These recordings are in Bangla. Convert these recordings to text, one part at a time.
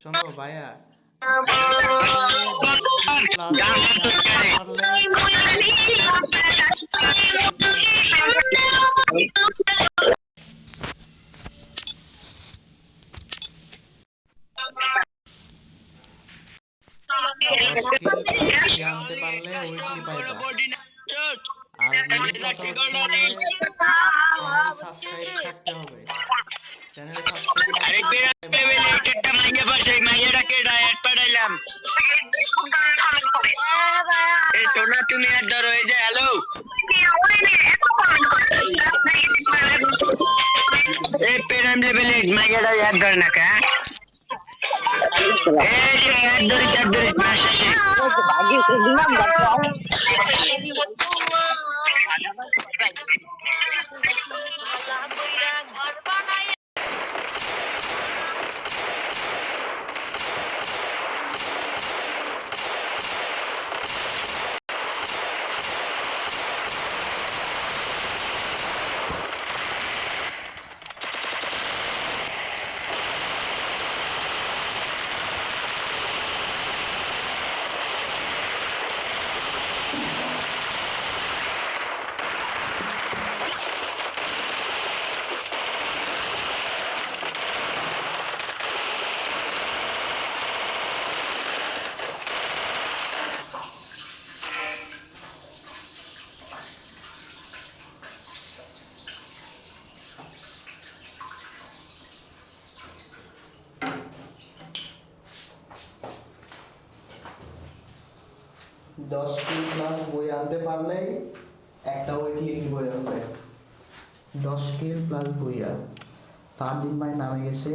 শোনো ভাইয়া, আজকে 10 কিল প্লাস বই আনতে পারলে দশ কিল প্লাস বই আনতে পারলে উইকলি পাইবা। আর মেইন কথা হচ্ছে চ্যানেল সাবস্ক্রাইব থাকতে হবে। চ্যানেল সাবস্ক্রাইব না থাকলে পাইবা না। তুমি আর ধরো এই যে হ্যালো চ্যানেল সাবস্ক্রাইব থাকতে হবে। এই পেরাম লেভেলে মাইয়াটা ইয়াদ ধরে না কা এই যে ইয়াদ ধরিস না শেষে ভাগ্যে দিলাম বাচ্চা দশ কিল প্লাস বই আনতে পারলেই একটা উইকলি বই হবে। 10 কিল প্লাস বইয়া ফারদিন ভাই নামে গেছে।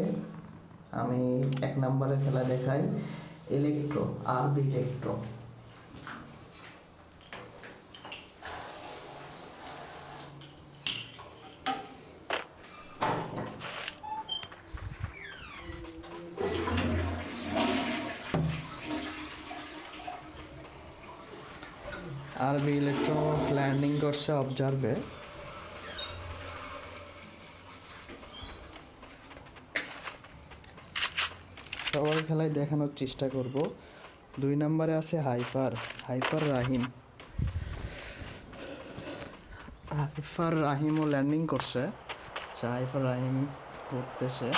আমি 1 নম্বরের খেলা দেখাই, ইলেকট্রো আরবি ইলেকট্রো। আরবি ইলেকট্রো ল্যান্ডিং করছে অবজার্ভে। সবার খেলায় দেখানোর চেষ্টা করব। 2 নম্বরে আছে হাইপার রাহিমও ল্যান্ডিং করছে। হাইপার রাহিম করতেছে।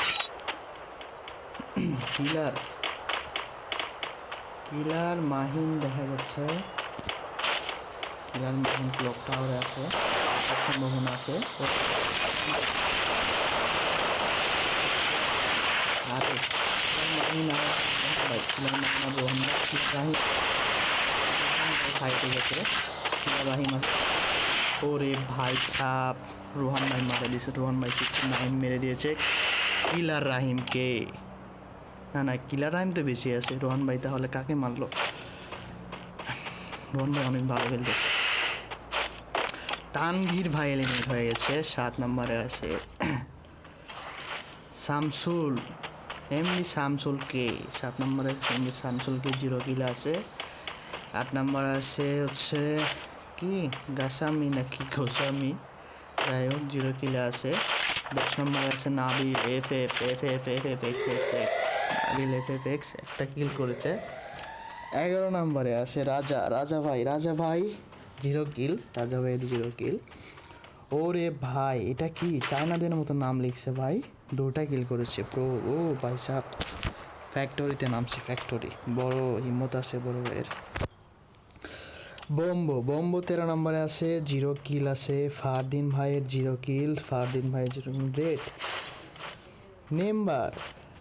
কিলার মাহিন দেখা যাচ্ছে। কিলার মাহিন ক্লক টাওয়ারে আছে, সম্ভাবনা আছে। আর মাহিন ফাইটে গেছে। কিলার রাহিম আছে। ওরে ভাই ছাপ, রোহান ভাই মারা দিয়েছে। রোহান ভাই 69 মেরে দিয়েছে কিলার রাহিমকে। না কিলার রাহিম তো বেশি আছে। রোহান ভাই তাহলে কাকে মারলো? রোহান ভাই অনেক ভালো খেলতেছে। তানভীর ভাই এলিমিনেট হয়ে গেছে। 7 নম্বরে আছে শামসুল, শামসুলকে। 7 নম্বরে শামসুলকে 0 কিল আছে। 8 নম্বরে আছে হচ্ছে কি গাসামি নাকি গোসামি, যাই হোক 0 কিলে আছে। 10 নম্বরে আছে নাবিল নাবিল একটা কিল করেছে। 11 নম্বরে আছে রাজা ভাই 0 কিল। রাজা ভাই 0 কিল। ওরে ভাই এটা কি চায়নাদের মতো নাম লিখছে ভাই, 2টা কিল করেছে প্রো। ও ভাই সাহেব ফ্যাক্টরিতে নামছে। ফ্যাক্টরি বড় হিম্মত আছে বড় ভাইয়ের। বোম্বো 13 নম্বরে আছে, 0 কিল আছে। ফারদিন ভাইয়ের 0 কিল।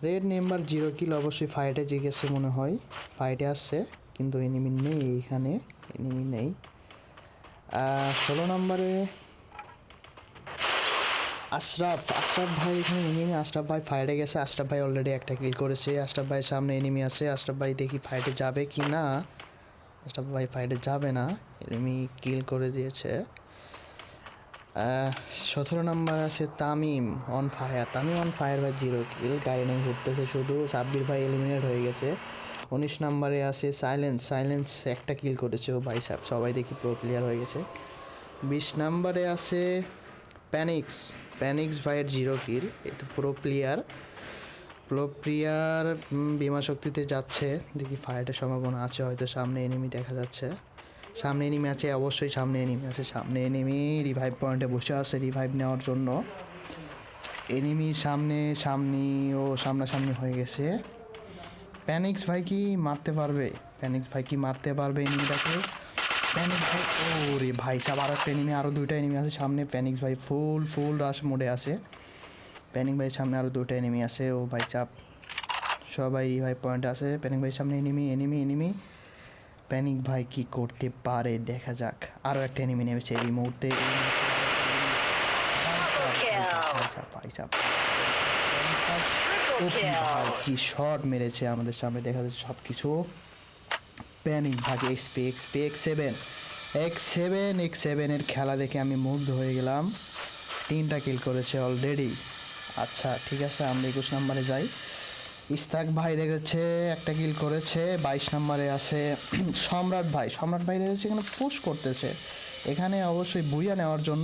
রেড নেম্বার 0 কিল। অবশ্যই ফাইটে জিগেছে মনে হয়, ফাইটে আসছে কিন্তু এনিমি নেই এইখানে, এনিমি নেই। 16 নম্বরে আশরাফ ভাই এখানে এনিমি। আশরাফ ভাই ফাইটে গেছে। আশরাফ ভাই অলরেডি একটা কিল করেছে। আশরাফ ভাইয়ের সামনে এনিমি আছে। আশরাফ ভাই দেখি ফাইটে যাবে কি না। আশরাফ ভাই ফাইটে যাবে না, এনিমি কিল করে দিয়েছে। 17 নম্বর আছে তামিম অন ফায়ার ভাই 0 কিল। গাড়ি নিয়ে ঘুরতেছে শুধু। সাব্বির ভাই এলিমিনেট হয়ে গেছে। 19 নম্বরে আছে সাইলেন্স একটা কিল করেছে। ও ভাই সাহেব সবাই দেখি প্রো প্লেয়ার হয়ে গেছে। 20 নম্বরে আছে প্যানিক্স ভাইয়ের 0 কিল, এটা প্রো প্লেয়ার। প্রিয়ার বিমা শক্তিতে যাচ্ছে, দেখি ফাইটের সম্ভাবনা আছে, হয়তো সামনে এনিমি দেখা যাচ্ছে, সামনে এনিমি আছে, অবশ্যই সামনে এনিমি আছে, সামনে এনিমি রিভাইভ পয়েন্টে বসে আছে রিভাইভ নেওয়ার জন্য। এনিমি সামনাসামনি হয়ে গেছে। প্যানিক্স ভাই কি মারতে পারবে? এনিমিটাকে? প্যানিক্স ভাই, ও রে ভাই সাহেব, আর একটা এনিমি, আরও দুইটা এনিমি আছে সামনে। প্যানিক্স ভাই ফুল রাশ মোডে আছে। প্যানিক ভাইয়ের সামনে আরও দুটো এনিমি আছে। ও ভাই চাপ, সবাই রিভাইভ পয়েন্ট আছে। প্যানিক ভাইয়ের সামনে এনিমি। প্যানিক ভাই কি করতে পারে দেখা যাক। আরও একটা এনিমি নেমেছে এই মুহূর্তে। কি শট মেরেছে আমাদের সামনে, দেখা যাচ্ছে সব কিছু। প্যানিক ভাই X7 এর খেলা দেখে আমি মুগ্ধ হয়ে গেলাম। 3টা কিল করেছে অলরেডি। আচ্ছা ঠিক আছে, আমরা 21 নম্বরে যাই। ইস্তাক ভাই দেখেছে একটা কিল করেছে। 22 নম্বরে আছে সম্রাট ভাই দেখেছে এখানে পুশ করতেছে। এখানে অবশ্যই বুইয়া নেওয়ার জন্য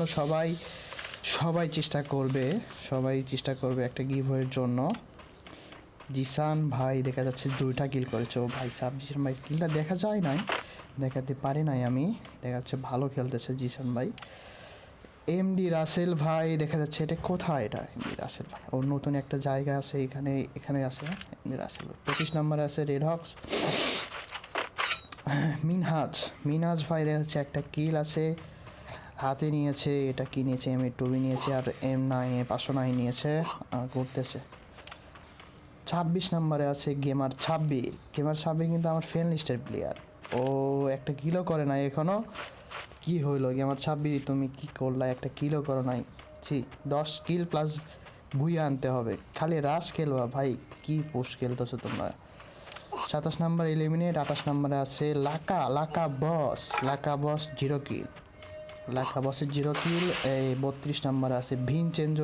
সবাই চেষ্টা করবে একটা গিভওয়ের জন্য। জিসান ভাই দেখা যাচ্ছে 2টা কিল করেছে। ও ভাই সাব, জিসান ভাই কিলটা দেখাতে পারি নাই আমি, দেখা যাচ্ছে ভালো খেলতেছে জিসান ভাই। এমডি রাসেল ভাই দেখা যাচ্ছে, এটা কোথায়? এটা এমডি রাসেল ভাই, ওর নতুন একটা জায়গা আছে এখানে আছে এমডি রাসেল। 25 নম্বরে আছে রেড হক্স। মিনহাজ ভাই দেখা যাচ্ছে একটা কিল আছে হাতে নিয়েছে। এটা কি নিয়েছে? M2 নিয়েছে আর M9 509 নিয়েছে আর করতেছে। 26 নম্বরে আছে গেমার 26 কিন্তু আমার ফ্রেন্ড লিস্টের প্লেয়ার। ও একটা কিলও করে নাই এখনো। কি হইলো গেমার 26, তুমি কি করলা? একটা কিলও করো নাই। 10 কিল প্লাস বুইয়া আনতে হবে। খালি রাশ খেলবা ভাই, কি পোস্ট খেলতেছো তোমরা। 27 নম্বর এলিমিনেট। 28 নম্বরে আছে লাকা বস 0 কিল। লাকা বসের 0 কিল। এই 32 নম্বরে আছে ভিনচেনজো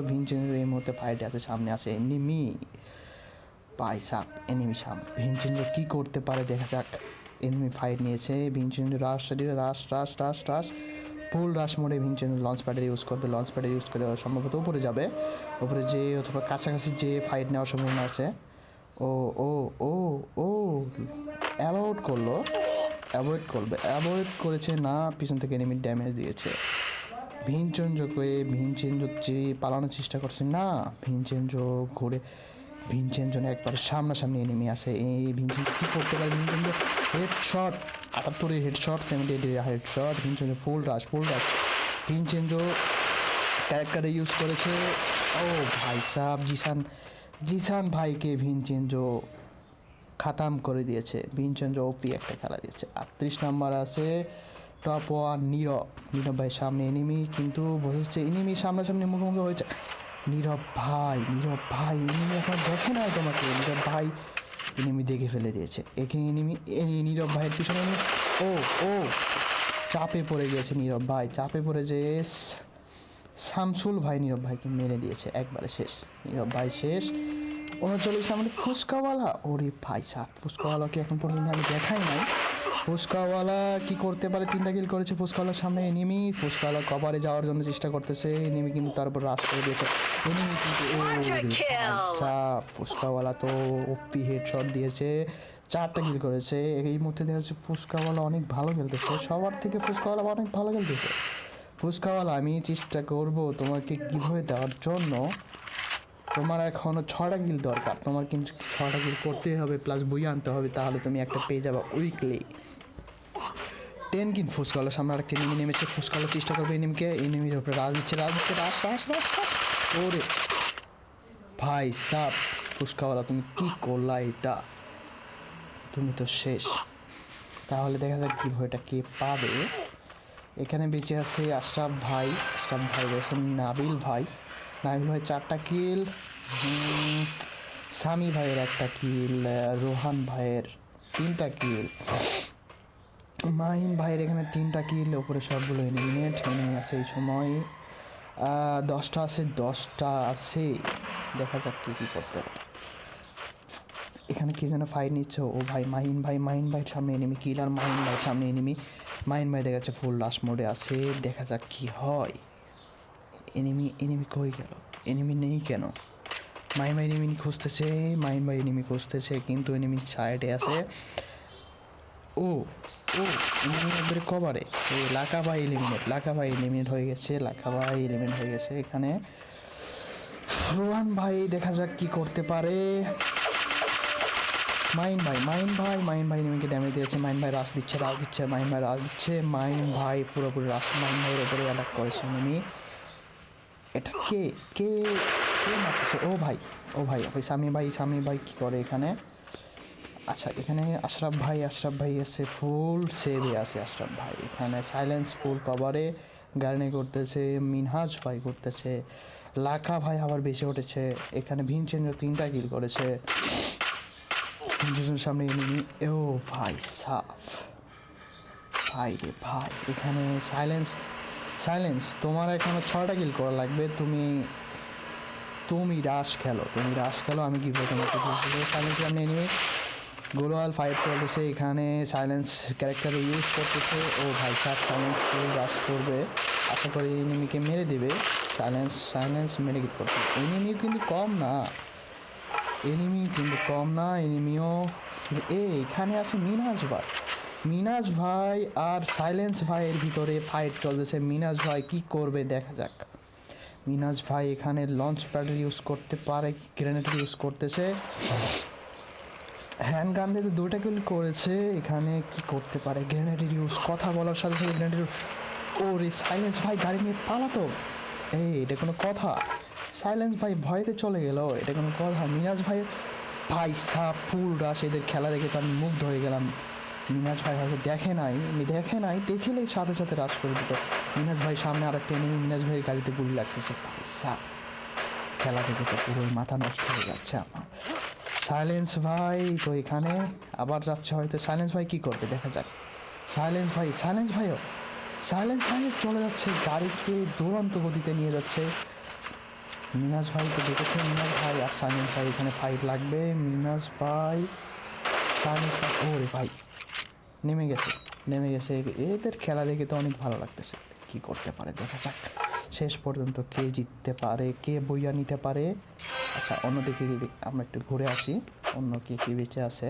এই মুহূর্তে ফাইটে আছে, সামনে আছে এনিমি। ভিনচেনজো কি করতে পারে দেখা যাক। এনিমি ফাইট নিয়েছে, ভিনচেনজো রাশ ফুল রাশ মোডে ভিনচেনজো লঞ্চ প্যাডের ইউজ করে সম্ভবত উপরে যাবে, উপরে যে অথবা কাছাকাছি যে ফাইট নেওয়ার সম্ভাবনা আছে। ও অ্যাভয়েড করেছে না, পিছন থেকে এনিমি ড্যামেজ দিয়েছে। ভিনচেনজো যে পালানোর চেষ্টা করছে না, ভিনচেনজো একবার সামনাসামনি এনিমি আছে। এই ভিনচেনজো কি করতে পারে? Vincenzo headshot 78 headshot, 78 headshot. Vincenzo full rush Vincenzo ক্যারেক্টারে ইউজ করেছে। ও ভাই সাব, জিসান ভাইকে ভিনচেনজো খাতাম করে দিয়েছে। ভিনচেনজো ওপি একটা খেলা দিয়েছে। 38 নম্বর আছে টপ 1 নীরব ভাই সামনে এনিমি, কিন্তু বোঝাচ্ছে এনিমি সামনাসামনি মুখোমুখি হয়েছে। নীরব ভাই এনিমি এখন দেখে নাই তোমাকে। নীরব ভাই এনিমি দেখে ফেলে দিয়েছে। এখানে নীরব ভাইয়ের পিছনে ও চাপে পড়ে গিয়েছে নীরব ভাই, যে শামসুল ভাই নীরব ভাইকে মেরে দিয়েছে, একবারে শেষ। নীরব ভাই শেষ। 39 নম্বরে ফুচকাওয়ালা। ওরে ভাই সাহ, ফুচকাওয়ালাকে এখন পর্যন্ত আমি দেখাই নাই। ফুচকাওয়ালা কি করতে পারে? 3টা কিল করেছে। ফুচকাওয়ালার সামনে এনিমি, ফুচকাওয়ালা কভারে যাওয়ার জন্য চেষ্টা করতেছে। এনিমি কিন্তু তার উপর রাশ করে দিয়েছে। এনিমি কিন্তু ফুচকাওয়ালা তো ওপি হেডশট দিয়েছে, 4টা কিল করেছে। এই মুহূর্তে দেখা যাচ্ছে ফুচকাওয়ালা অনেক ভালো খেলতেছে, সবার থেকে ফুচকাওয়ালা অনেক ভালো খেলতেছে। ফুচকাওয়ালা, আমি চেষ্টা করব তোমাকে গিভওয়ে দেওয়ার জন্য। তোমার এখনও 6টা কিল দরকার, তোমার কিন্তু 6টা কিল করতেই হবে প্লাস বই আনতে হবে, তাহলে তুমি একটা পেয়ে যাবে উইকলি 10 কিল। ফুচকাওয়ালার সামনে আরেকটা এনিমি নেমেছে। ফুচকাওয়ালা চেষ্টা করবে এনিমির উপরে রাশ দিচ্ছে। রাশ। ওরে ভাই সাব, ফুচকাওয়ালা তুমি কি করলা? এটা তুমি তো শেষ। তাহলে দেখা যাক গিভওয়েটা কে পাবে। এখানে বেঁচে আছে আশরাফ ভাই রয়েছেন নাবিল ভাই 4টা কিল। সামি ভাইয়ের 1টা কিল, রোহান ভাইয়ের 3টা কিল, মাহিন ভাইয়ের এখানে 3টা কিল। ওপরে সবগুলো এনিমি আছে এই সময়। 10টা আছে। দেখা যাক কি করতে পারে। এখানে কি যেন ফাইট নিচ্ছে। ও ভাই মাহিন ভাইয়ের সামনে এনিমি কিল, আর মাহিন ভাইয়ের সামনে এনিমি। মাহিন ভাই দেখা যাচ্ছে ফুল লাশ মোডে আছে। দেখা যাক কি হয়। এনিমি কই গেল? এনিমি নেই কেন? মাহিন ভাই এনিমি খুঁজতেছে, মাহিন ভাই এনিমি খুঁজতেছে, কিন্তু এনিমি সাইডে আছে। ও ও এনিমি একবারে কভারে। এই লাকা ভাই এলিমিনেট হয়ে গেছে, এখানে রোহান ভাই দেখা যাক কি করতে পারে। মাহিন ভাই এনিমিকে ড্যামেজ দিয়েছে, মাহিন ভাই রাশ দিচ্ছে, মাহিন ভাই পুরোপুরি রাশ, মাহিন ভাইয়ের ওপরে অ্যাটাক করেছে এনিমি। এটা কে কে কে মারতেছে? ও ভাই সামি ভাই কি করে এখানে? আচ্ছা, এখানে আশরাফ ভাই আছে, ফুল সেভে আছে আশরাফ ভাই। এখানে সাইলেন্স ফুল কভারে গার্নি করতেছে, মিনহাজ ভাই করতেছে, লাকা ভাই আবার বেঁচে উঠেছে। এখানে ভিনচেঞ্জো 3টা কিল করেছে। ভিনচেঞ্জোর সামনে এনিমি। ও ভাই সাফ, ভাই রে ভাই, এখানে সাইলেন্স তোমার এখানে 6টা কিল করা লাগবে। তুমি রাশ খেলো, আমি কি বলতে সাইলেন্স সামনে এনিমি। গ্লোবাল ফাইট চলতেছে এখানে, সাইলেন্স ক্যারেক্টারে ইউজ করতেছে। ও ভাই সাইলেন্স ফুল রাশ করবে, আশা করি এনিমিকে মেরে দেবে। সাইলেন্স মেরে গিট করছে। এনিমিও কিন্তু কম না, এনিমিও এখানে আছে মিনাজ ভাই আর সাইলেন্স ভাইয়ের ভিতরে ফাইট চলতেছে। মিনাজ ভাই কি করবে দেখা যাক। মিনাজ ভাই এখানে লঞ্চ প্যাডেল ইউজ করতে পারে, গ্রেনেড ইউজ করতেছে। হ্যান্ড গান দিয়ে তো 2টা কিল করেছে। এখানে কি করতে পারে? গ্রেনেডের ইউজ, কথা বলার সাথে সাথে গ্রেনেডের। ও রে, সাইলেন্স ভাই গাড়ি নিয়ে পালাতো। এটা কোনো কথা? সাইলেন্স ভাই ভয়তে চলে গেল, এটা কোনো কথা? মিনাজ ভাই সাপ ফুল রাশ, এদের খেলা দেখে তো আমি মুগ্ধ হয়ে গেলাম। মিনাজ ভাই হয়তো দেখে নাই, দেখলেই সাথে সাথে রাশ করে দিত। মিনাজ ভাই সামনে আরেকটা এনিমি, মিনাজ ভাই গাড়িতে গুলি লাগতেছে। সাপ খেলা দেখে তো পুরো মাথা নষ্ট হয়ে যাচ্ছে আমার। সাইলেন্স ভাই তো এখানে আবার যাচ্ছে হয়তো। সাইলেন্স ভাই কি করবে দেখা যাক। সাইলেন্স ভাই চলে যাচ্ছে, গাড়িকে দুরন্ত গতিতে নিয়ে যাচ্ছে। মিনাজ ভাই তো দেখেছে, মিনাজ ভাই আর সাইলেন্স ভাই এখানে ফাইট লাগবে। মিনাজ ভাই সাইলেন্স ভাই, ওরে ভাই নেমে গেছে। এদের খেলা দেখে তো অনেক ভালো লাগতেছে। কি করতে পারে দেখা যাক শেষ পর্যন্ত, কে জিততে পারে, কে বইয়া নিতে পারে। আচ্ছা, অন্যদিকে আমরা একটু ঘুরে আসি, অন্য কি বেঁচে আছে।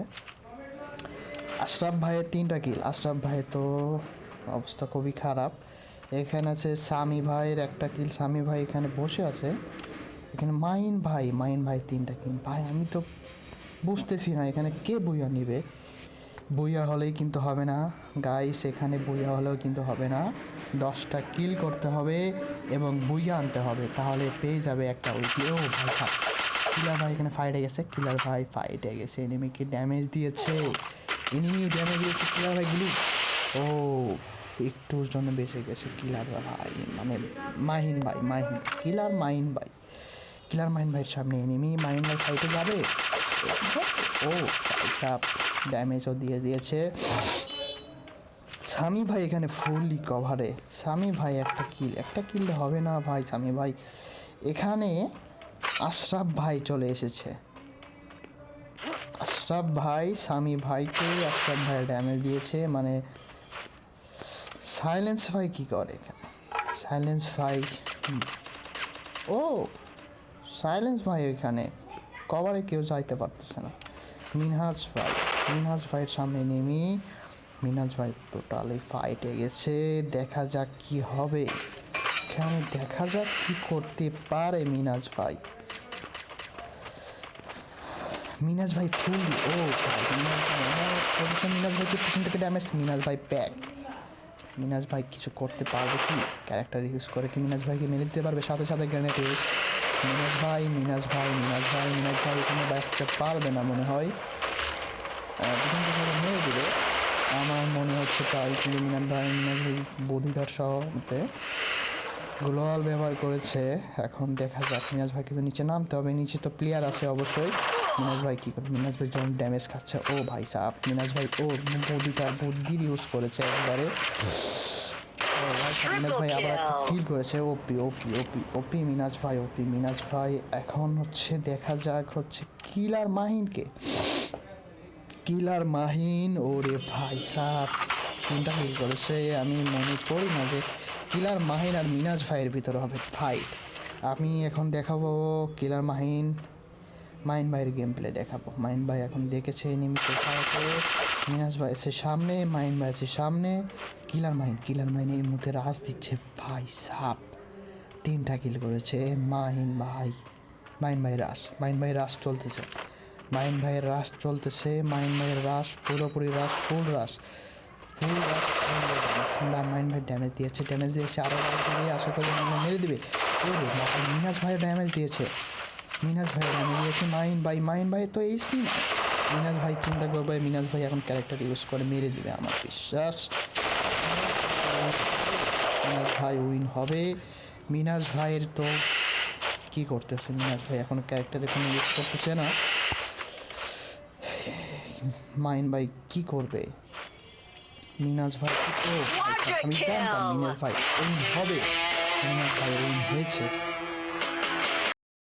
আশরাফ ভাইয়ের 3টা কিল, আশরাফ ভাইয়ের তো অবস্থা খুবই খারাপ। এখানে আছে সামি ভাইয়ের 1টা কিল, সামি ভাই এখানে বসে আছে। এখানে মাহিন ভাই 3টা কিল। ভাই আমি তো বুঝতেছি না এখানে কে বইয়া নিবে। বইয়া হলেই কিন্তু হবে না গাইস, এখানে বইয়া হলেও কিন্তু হবে না। 10টা কিল করতে হবে এবং বইয়া আনতে হবে, তাহলে পেয়ে যাবে একটা উইকি। ও ভাই সাপ, কিলার ভাই এখানে ফাইটে গেছে, এনিমিকে ড্যামেজ দিয়েছে, কিলার ভাই গুলি। ও একটুর জন্য বেঁচে গেছে কিলার ভাই, মানে মাহিন ভাইয়ের সামনে এনিমি। মাহিন ভাই ফাইটে যাবে। ও ভাই সাপ ড্যামেজও দিয়ে দিয়েছে। সামি ভাই এখানে ফুললি কভারে। সামি ভাই একটা কিল হবে না ভাই। সামি ভাই এখানে আশরাফ ভাই চলে এসেছে। আশরাফ ভাই সামি ভাইকে ড্যামেজ দিয়েছে। মানে সাইলেন্স ভাই কি করে এখানে? সাইলেন্স ভাই এখানে কভারে কেউ যাইতে পারতেছে না। মিনহাজ ভাইয়ের সামনে নেমি, মিনহাজ ভাই টোটালি ফাইটে গেছে। দেখা যাক কি হবে এখানে, দেখা যাক কি করতে পারে মিনহাজ ভাই ফুললি। ও মিনহাজ ভাইকে পিছন থেকে ড্যামেজ। মিনহাজ ভাই কিছু করতে পারবে কি? ক্যারেক্টার ইউজ করে কি মিনহাজ ভাইকে মেরে দিতে পারবে? সাথে সাথে গ্রেনেড ইউজ। মিনহাজ ভাই এখানে বাঁচতে পারবে না মনে হয়, মেরে দিবে আমার মনে হচ্ছে তাই। কিন্তু মিনহাজ ভাই বুদ্ধিদার সহতে গ্লোবাল ব্যবহার করেছে। এখন দেখা যাক, মিনহাজ ভাই কিন্তু নিচে নামতে হবে, নিচে তো প্লেয়ার আছে অবশ্যই। মিনহাজ ভাই কী করে? মিনহাজ ভাই যখন ড্যামেজ খাচ্ছে। ও ভাই সাপ, মিনহাজ ভাই বুদ্ধির ইউজ করেছে একবারে। মিনহাজ ভাই আবার একটা কিল করেছে। ওপি মিনহাজ ভাই। এখন হচ্ছে দেখা যাক হচ্ছে কিলার মাহিন। ওরে ভাই সাপ 3টা কিল করেছে। আমি মনে করি না যে কিলার মাহিন আর মিনহাজ ভাইয়ের ভিতরে হবে ফাইট। আমি এখন দেখাবো কিলার মাহিন মাইন ভাইয়ের গেম প্লে দেখাবো। মাইন ভাই এখন দেখেছে এনিমি কোথায় করে। মিনাজ ভাই আছে সামনে, মাইন ভাই আছে সামনে। কিলার মাইনের মধ্যে রাশ দিচ্ছে ভাই সাপ। 3টা কিল করেছে মাইন ভাই। মাইন ভাই রাশ চলতেছে। মাইন ভাইয়ের রাশ পুরোপুরি রাশ, ফুল রাশ। মাইন ভাই ড্যামেজ দিয়েছে আরও রাশ দিয়ে আশা করি মেরে দেবে। ওরে ভাই মিনাজ ভাই ড্যামেজ দিয়েছে। মাইন ভাই তো এই স্পিন। মিনাজ ভাই চিন্তা করবে, মিনাজ ভাই এখন ক্যারেক্টার ইউজ করে মেরে দিবে আমার বিশ্বাস। মিনাজ ভাই উইন হবে। মিনাজ ভাইয়ের তো কী করতেছে, মিনাজ ভাই এখনো ক্যারেক্টার এখানে ইউজ করতেছে না। মাইন ভাই কি করবে? মিনাজ ভাই আমি জানতাম মিনাজ ভাই উইন হবে। মিনাজ ভাই উইন হয়েছে।